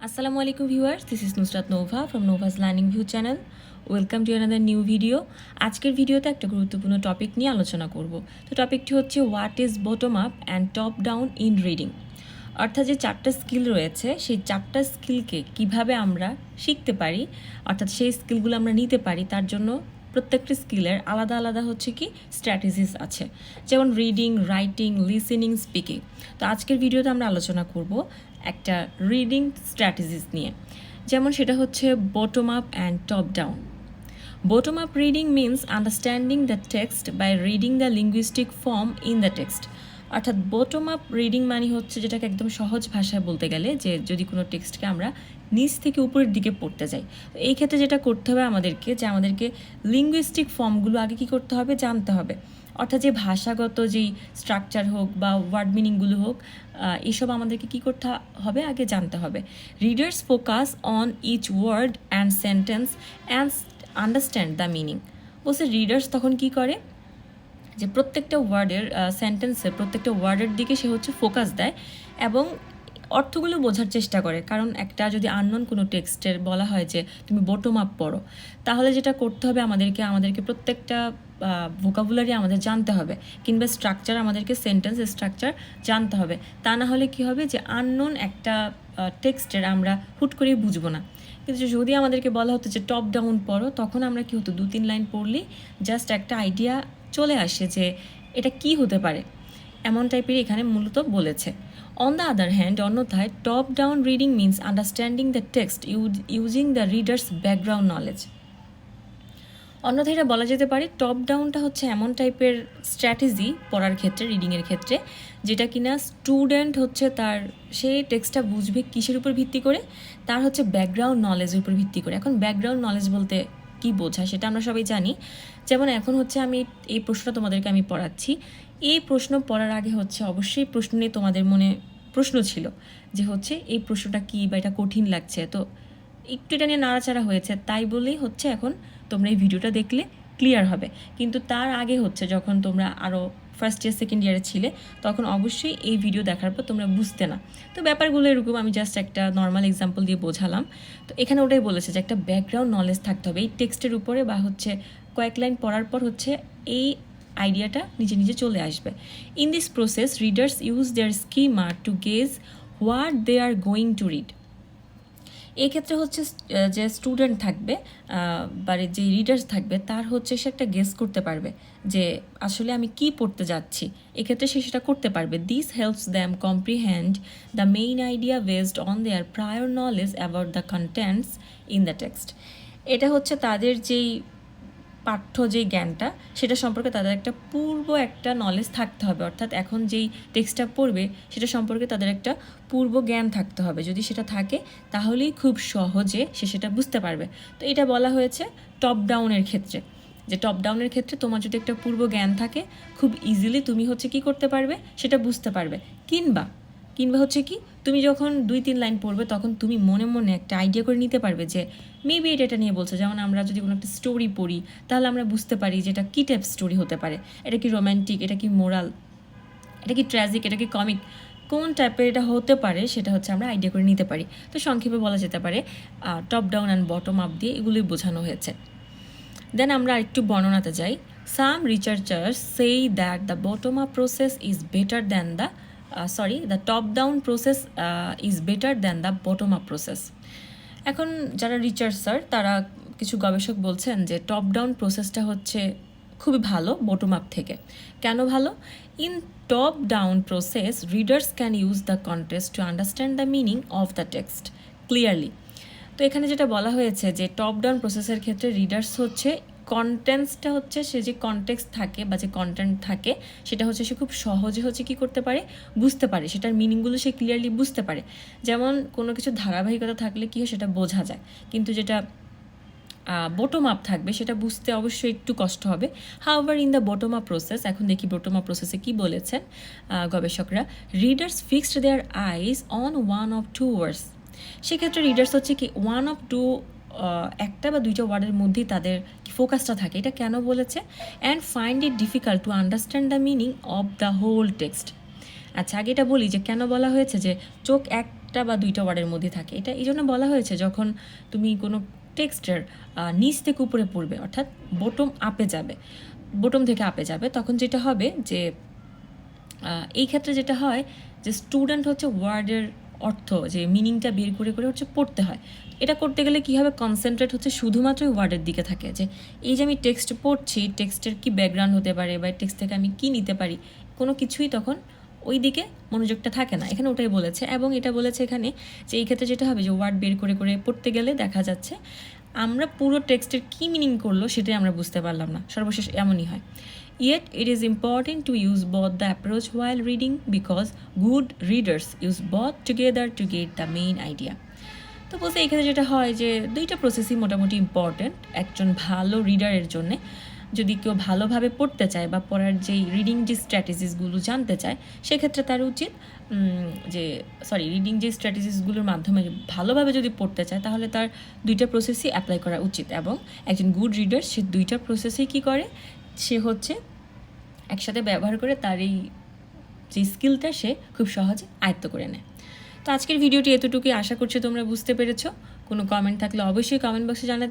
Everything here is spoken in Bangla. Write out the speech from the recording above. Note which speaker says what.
Speaker 1: Assalamu alaikum viewers, this is Nusrat Nova from Nova's Learning View channel. Welcome to another new video. আজকের ভিডিওতে একটা গুরুত্বপূর্ণ টপিক নিয়ে আলোচনা করব। তো টপিকটি হচ্ছে what is bottom up and top down in reading. অর্থাৎ যে চারটা স্কিল রয়েছে সেই চারটা স্কিলকে কিভাবে আমরা শিখতে পারি, অর্থাৎ সেই স্কিলগুলো আমরা নিতে পারি, তার জন্য প্রত্যেকটি স্কিলের আলাদা আলাদা হচ্ছে কি স্ট্র্যাটেজিস আছে, যেমন রিডিং, রাইটিং, লিসেনিং, স্পিকিং। তো আজকের ভিডিওতে আমরা আলোচনা করব একটা রিডিং স্ট্র্যাটেজিস নিয়ে, যেমন সেটা হচ্ছে bottom up and top down. Bottom up reading means understanding the text by reading the linguistic form in the text. অর্থাৎ বটম আপ রিডিং মানে হচ্ছে, যেটাকে একদম সহজ ভাষায় বলতে গেলে, যে যদি কোনো টেক্সটকে আমরা নিচ থেকে উপরের দিকে পড়তে যাই, তো এই ক্ষেত্রে যেটা করতে হবে আমাদেরকে লিঙ্গুইস্টিক ফর্মগুলো আগে কী করতে হবে, জানতে হবে। অর্থাৎ যে ভাষাগত যেই স্ট্রাকচার হোক বা ওয়ার্ড মিনিংগুলো হোক, এসব আমাদেরকে কী করতে হবে, আগে জানতে হবে। Readers focus on each word and sentence and understand the meaning. বলছে রিডার্স তখন কি করে, যে প্রত্যেকটা ওয়ার্ডের সেন্টেন্সের প্রত্যেকটা ওয়ার্ডের দিকে সে হচ্ছে ফোকাস দেয় এবং অর্থগুলো বোঝার চেষ্টা করে। কারণ একটা যদি আননোন কোনো টেক্সটের বলা হয় যে তুমি বটম আপ পড়ো, তাহলে যেটা করতে হবে আমাদেরকে প্রত্যেকটা ভোকাবুলারি আমাদের জানতে হবে, কিংবা স্ট্রাকচার, আমাদেরকে সেন্টেন্স স্ট্রাকচার জানতে হবে। তা না হলে কি হবে, যে আননোন একটা টেক্সটের আমরা হুট করে বুঝবো না। কিন্তু যদি আমাদেরকে বলা হতো যে টপ ডাউন পড়ো, তখন আমরা কি হতো, 2-3 লাইন পড়লেই জাস্ট একটা আইডিয়া চলে আসে যে এটা কি হতে পারে, এমন টাইপের এখানে মূলত বলেছে। অন দ্য আদার হ্যান্ড, অন্যথায় top down reading means understanding the text using the readers background knowledge. অন্যথায় এটা বলা যেতে পারে টপ ডাউনটা হচ্ছে এমন টাইপের স্ট্র্যাটেজি পড়ার ক্ষেত্রে, রিডিংয়ের ক্ষেত্রে, যেটা কিনা স্টুডেন্ট হচ্ছে তার সেই টেক্সটটা বুঝবে কিসের উপর ভিত্তি করে, তার হচ্ছে ব্যাকগ্রাউন্ড নলেজের উপর ভিত্তি করে। এখন ব্যাকগ্রাউন্ড নলেজ বলতে কি বোঝায় সেটা আমরা সবাই জানি। যেমন এখন হচ্ছে আমি এই প্রশ্নটা তোমাদেরকে আমি পড়াচ্ছি, এই প্রশ্ন পড়ার আগে হচ্ছে অবশ্যই প্রশ্ন নিয়ে তোমাদের মনে প্রশ্ন ছিল যে হচ্ছে এই প্রশ্নটা কী বা এটা কঠিন লাগছে, তো একটু এটা নিয়ে নাড়াচাড়া হয়েছে, তাই বলেই হচ্ছে এখন তোমরা এই ভিডিওটা দেখলে ক্লিয়ার হবে। কিন্তু তার আগে হচ্ছে যখন তোমরা আরও ফার্স্ট ইয়ার সেকেন্ড ইয়ারে ছিলে, তখন অবশ্যই এই ভিডিও দেখার পর তোমরা বুঝতে না। তো ব্যাপারগুলো এরকম, আমি জাস্ট একটা নর্মাল এক্সাম্পল দিয়ে বোঝালাম। তো এখানে ওটাই বলেছে যে একটা ব্যাকগ্রাউন্ড নলেজ থাকতে হবে এই টেক্সটের উপরে, বা হচ্ছে কয়েক লাইন পড়ার পর হচ্ছে এই আইডিয়াটা নিজে নিজে চলে আসবে। In this process readers use their schema to gauge what they are going to read. এই ক্ষেত্রে হচ্ছে যে স্টুডেন্ট থাকবে বা যে রিডার্স থাকবে, তার হচ্ছে সে একটা গেস করতে পারবে যে আসলে আমি কি পড়তে যাচ্ছি, এক্ষেত্রে সে সেটা করতে পারবে। This helps them comprehend the main idea based on their prior knowledge about the contents in the text. এটা হচ্ছে তাদের যেই পাঠ্য যেই জ্ঞানটা, সেটা সম্পর্কে তাদের একটা নলেজ থাকতে হবে। অর্থাৎ এখন যেই টেক্সটটা পড়বে সেটা সম্পর্কে তাদের একটা পূর্ব জ্ঞান থাকতে হবে। যদি সেটা থাকে তাহলেই খুব সহজে সে সেটা বুঝতে পারবে। তো এটা বলা হয়েছে টপ ডাউনের ক্ষেত্রে, যে টপ ডাউনের ক্ষেত্রে তোমার যদি একটা পূর্ব জ্ঞান থাকে, খুব ইজিলি তুমি হচ্ছে কি করতে পারবে, সেটা বুঝতে পারবে। কিংবা হচ্ছে কি, তুমি যখন 2-3 লাইন পড়বে, তখন তুমি মনে মনে একটা আইডিয়া করে নিতে পারবে যে মেবি এটা নিয়ে বলছে। যেমন আমরা যদি কোনো একটা স্টোরি পড়ি, তাহলে আমরা বুঝতে পারি যে এটা কী টাইপ স্টোরি হতে পারে, এটা কি রোম্যান্টিক, এটা কি মোরাল, এটা কি ট্র্যাজিক, এটা কি কমিক, কোন টাইপের এটা হতে পারে, সেটা হচ্ছে আমরা আইডিয়া করে নিতে পারি। তো সংক্ষেপে বলা যেতে পারে top down and bottom up দিয়ে এগুলোই বোঝানো হয়েছে। দেন আমরা একটু বর্ণনাতে যাই। সাম রিসার্চার্স সেই that the bottom up process is better than the top down process is better than the bottom up process. এখন যারা রিসার্চার, তারা কিছু গবেষক বলছেন যে টপ ডাউন প্রসেসটা হচ্ছে খুবই ভালো বটম আপ থেকে। কেন ভালো? In top down process readers can use the context two understand the meaning of the text clearly. তো এখানে যেটা বলা হয়েছে যে টপ ডাউন প্রসেসের ক্ষেত্রে রিডার্স হচ্ছে কন্টেন্টসটা হচ্ছে, সে যে কনটেক্সট থাকে বা যে কন্টেন্ট থাকে, সেটা হচ্ছে সে খুব সহজে হচ্ছে কী করতে পারে, বুঝতে পারে, সেটার মিনিংগুলো সে ক্লিয়ারলি বুঝতে পারে। যেমন কোনো কিছু ধারাবাহিকতা থাকলে কী হয়, সেটা বোঝা যায়। কিন্তু যেটা বটম আপ থাকবে, সেটা বুঝতে অবশ্যই একটু কষ্ট হবে। However in the bottom up process, এখন দেখি বটম আপ প্রসেসে কী বলেছেন গবেষকরা। Readers fixed their eyes on one of two words. সেক্ষেত্রে রিডার্স হচ্ছে কি ওয়ান অফ টু, একটা বা দুইটা ওয়ার্ডের মধ্যেই তাদের ফোকাসটা থাকে। এটা কেন বলেছে? And find it difficult to understand the meaning of the whole text. আচ্ছা, আগে এটা বলি যে কেন বলা হয়েছে যে চোখ একটা বা দুইটা ওয়ার্ডের মধ্যে থাকে। এটা এই জন্য বলা হয়েছে যখন তুমি কোনো টেক্সটের নিচ থেকে উপরে পড়বে, অর্থাৎ বটম থেকে আপে যাবে, তখন যেটা হবে যে এই ক্ষেত্রে যেটা হয় যে স্টুডেন্ট হচ্ছে ওয়ার্ডের অর্থ যে মিনিংটা বের করে করে হচ্ছে পড়তে হয়। এটা করতে গেলে কী হবে, কনসেন্ট্রেট হচ্ছে শুধুমাত্র ওয়ার্ডের দিকে থাকে, যে এই যে আমি টেক্সট পড়ছি, টেক্সটের কী ব্যাকগ্রাউন্ড হতে পারে বা টেক্সট থেকে আমি কী নিতে পারি, কোনো কিছুই তখন ওই দিকে মনোযোগটা থাকে না। এখানে ওটাই বলেছে, এবং এটা বলেছে এখানে যে এই ক্ষেত্রে যেটা হবে যে ওয়ার্ড বের করে করে পড়তে গেলে দেখা যাচ্ছে আমরা পুরো টেক্সটের কী মিনিং করলো সেটাই আমরা বুঝতে পারলাম না, সর্বশেষ এমনই হয়। Yet, it is important to use both the approach while reading because good readers use both together to get the main idea. তো বলতে এখানে যেটা হয় যে দুইটা প্রসেসই মোটামুটি ইম্পর্ট্যান্ট একজন ভালো রিডারের জন্যে। যদি কেউ ভালোভাবে পড়তে চায় বা পড়ার যেই রিডিং যে স্ট্র্যাটেজিসগুলো জানতে চায়, সেক্ষেত্রে তার উচিত রিডিং যে স্ট্র্যাটেজিসগুলোর মাধ্যমে ভালোভাবে যদি পড়তে চায়, তাহলে তার দুইটা প্রসেসই অ্যাপ্লাই করা উচিত। এবং একজন গুড রিডার সে দুইটা প্রসেসেই কী করে, সে হচ্ছে একসাথে ব্যবহার করে তার এই যে স্কিলটা সে খুব সহজে আয়ত্ত করে নেয়। তো আজকের ভিডিওটি এতটুকুই, আশা করছি তোমরা বুঝতে পেরেছো। কোনো কমেন্ট থাকলে অবশ্যই কমেন্ট বক্সে জানাতে